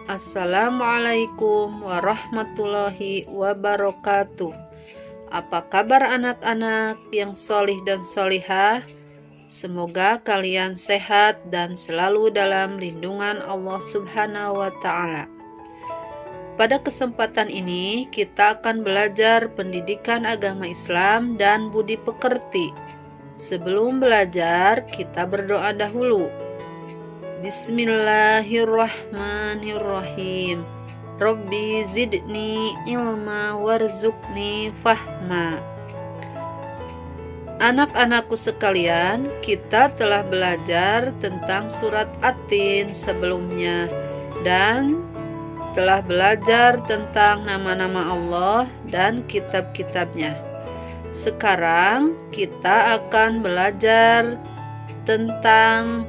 Assalamualaikum warahmatullahi wabarakatuh. Apa kabar anak-anak yang solih dan solihah? Semoga kalian sehat dan selalu dalam lindungan Allah Subhanahu wa Ta'ala. Pada kesempatan ini kita akan belajar pendidikan agama Islam dan budi pekerti. Sebelum belajar, kita berdoa dahulu. Bismillahirrahmanirrahim. Rabbi zidni ilma warzuqni fahma. Anak-anakku sekalian, kita telah belajar tentang surat At-Tin sebelumnya dan telah belajar tentang nama-nama Allah dan kitab-kitabnya. Sekarang kita akan belajar tentang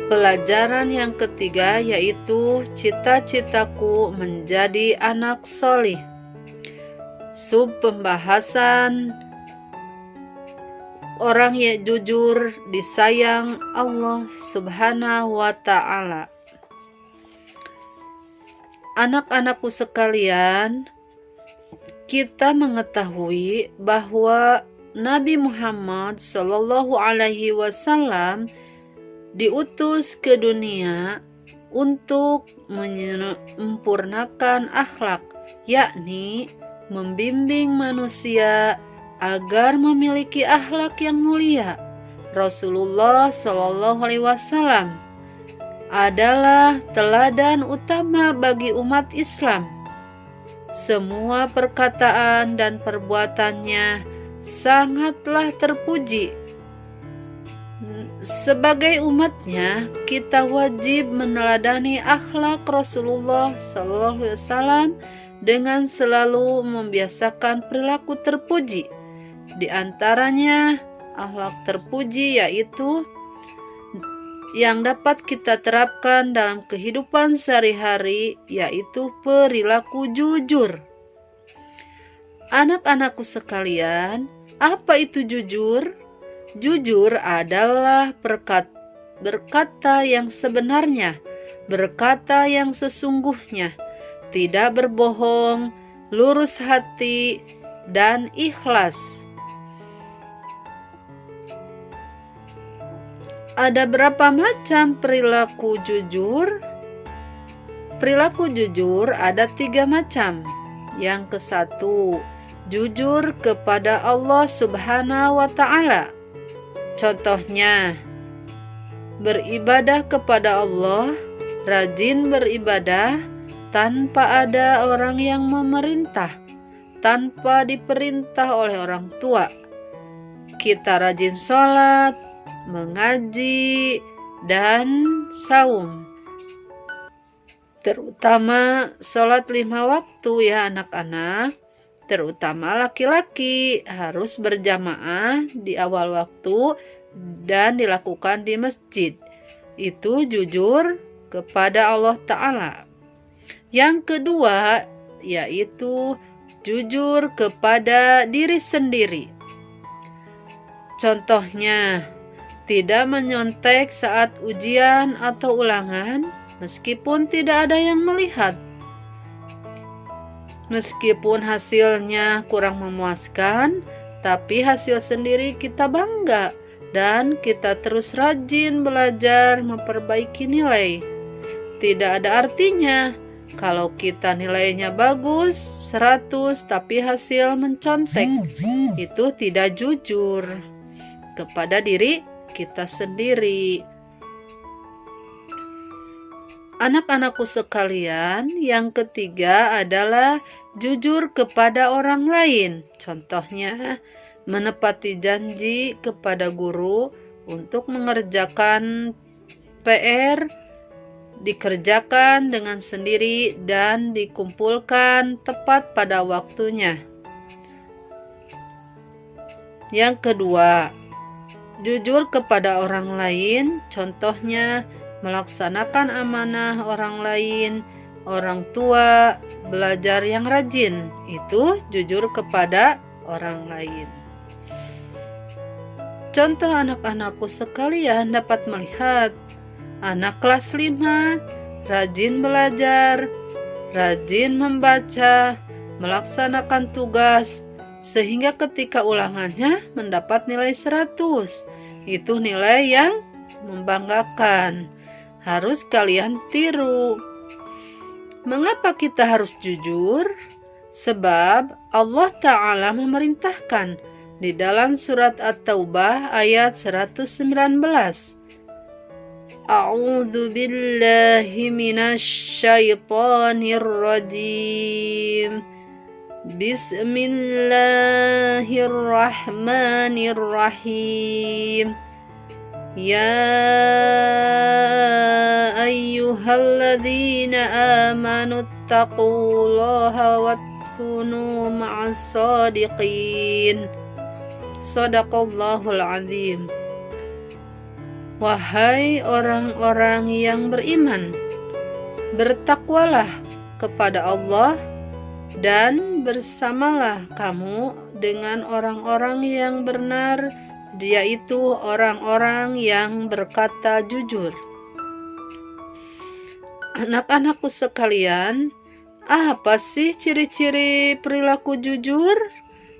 pelajaran yang ketiga, yaitu cita-citaku menjadi anak solih. Sub pembahasan orang yang jujur disayang Allah Subhanahu wa Ta'ala. Anak-anakku sekalian, kita mengetahui bahwa Nabi Muhammad Shallallahu Alaihi Wasallam diutus ke dunia untuk menyempurnakan akhlak, yakni membimbing manusia agar memiliki akhlak yang mulia. Rasulullah Shallallahu Alaihi Wasallam adalah teladan utama bagi umat Islam. Semua perkataan dan perbuatannya sangatlah terpuji. Sebagai umatnya, kita wajib meneladani akhlak Rasulullah SAW dengan selalu membiasakan perilaku terpuji. Di antaranya, akhlak terpuji yaitu yang dapat kita terapkan dalam kehidupan sehari-hari, yaitu perilaku jujur. Anak-anakku sekalian, apa itu jujur? Jujur adalah berkata yang sebenarnya, berkata yang sesungguhnya, tidak berbohong, lurus hati, dan ikhlas. Ada berapa macam perilaku jujur? Perilaku jujur ada 3 macam. Yang ke-1, jujur kepada Allah Subhanahu wa Ta'ala. Contohnya, beribadah kepada Allah, rajin beribadah tanpa ada orang yang memerintah, tanpa diperintah oleh orang tua. Kita rajin sholat, mengaji, dan saum. Terutama sholat 5 waktu ya anak-anak. Terutama laki-laki harus berjamaah di awal waktu dan dilakukan di masjid. Itu jujur kepada Allah Ta'ala. Yang kedua yaitu jujur kepada diri sendiri. Contohnya, tidak menyontek saat ujian atau ulangan meskipun tidak ada yang melihat. Meskipun hasilnya kurang memuaskan, tapi hasil sendiri kita bangga dan kita terus rajin belajar memperbaiki nilai. Tidak ada artinya kalau kita nilainya bagus 100 tapi hasil mencontek. Itu tidak jujur kepada diri kita sendiri. Anak-anakku sekalian, yang ketiga adalah jujur kepada orang lain. Contohnya, menepati janji kepada guru untuk mengerjakan PR, dikerjakan dengan sendiri dan dikumpulkan tepat pada waktunya. Yang kedua, jujur kepada orang lain. Contohnya, melaksanakan amanah orang lain, orang tua, belajar yang rajin. Itu jujur kepada orang lain. Contoh anak-anakku sekalian dapat melihat anak kelas 5 rajin belajar, rajin membaca, melaksanakan tugas, sehingga ketika ulangannya mendapat nilai 100. Itu nilai yang membanggakan. Harus kalian tiru. Mengapa kita harus jujur? Sebab Allah Ta'ala memerintahkan di dalam surat At-Taubah ayat 119. A'udzu billahi minasyaitonir rajim. Bismillahirrahmanirrahim. Ya ayyuhalladzina amanu taqullaha watkunu ma'as shadiqin. Shadaqallahul azim. Wahai orang-orang yang beriman, bertakwalah kepada Allah dan bersamalah kamu dengan orang-orang yang benar, yaitu orang-orang yang berkata jujur. Anak-anakku sekalian, apa sih ciri-ciri perilaku jujur?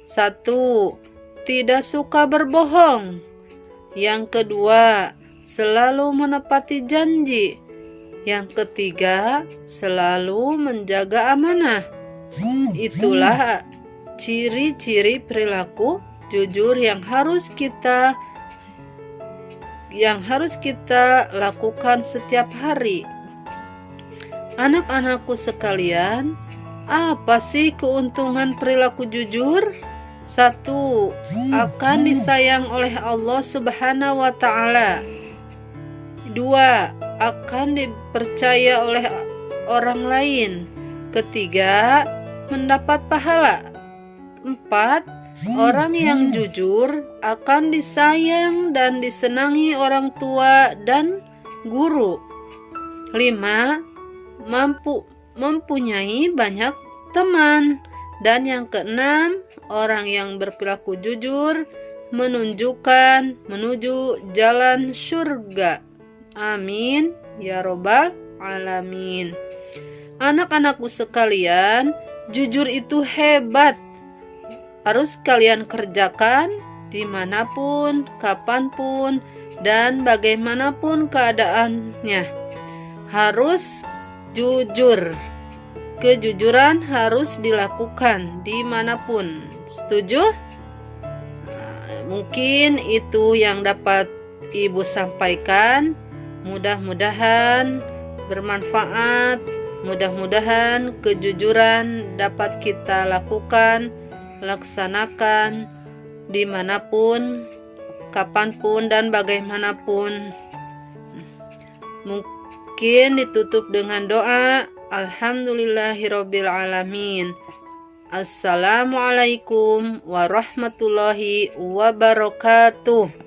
1. Tidak suka berbohong. Yang kedua, selalu menepati janji. Yang ketiga, selalu menjaga amanah. Itulah ciri-ciri perilaku jujur yang harus kita lakukan setiap hari. Anak-anakku sekalian, apa sih keuntungan perilaku jujur? 1. Akan disayang oleh Allah Subhanahu wa Ta'ala. 2. Akan dipercaya oleh orang lain. Ketiga, mendapat pahala. 4. Orang yang jujur akan disayang dan disenangi orang tua dan guru. 5. Mempunyai banyak teman. Dan yang keenam, orang yang berperilaku jujur menuju jalan surga. Amin ya robbal alamin. Anak-anakku sekalian, jujur itu hebat. Harus kalian kerjakan dimanapun, kapanpun, dan bagaimanapun keadaannya. Harus jujur. Kejujuran harus dilakukan dimanapun. Setuju? Mungkin itu yang dapat Ibu sampaikan. Mudah-mudahan bermanfaat. Mudah-mudahan kejujuran dapat kita lakukan, laksanakan dimanapun, kapanpun, dan bagaimanapun. Mungkin ditutup dengan doa. Alhamdulillahirabbil alamin. Assalamualaikum warahmatullahi wabarakatuh.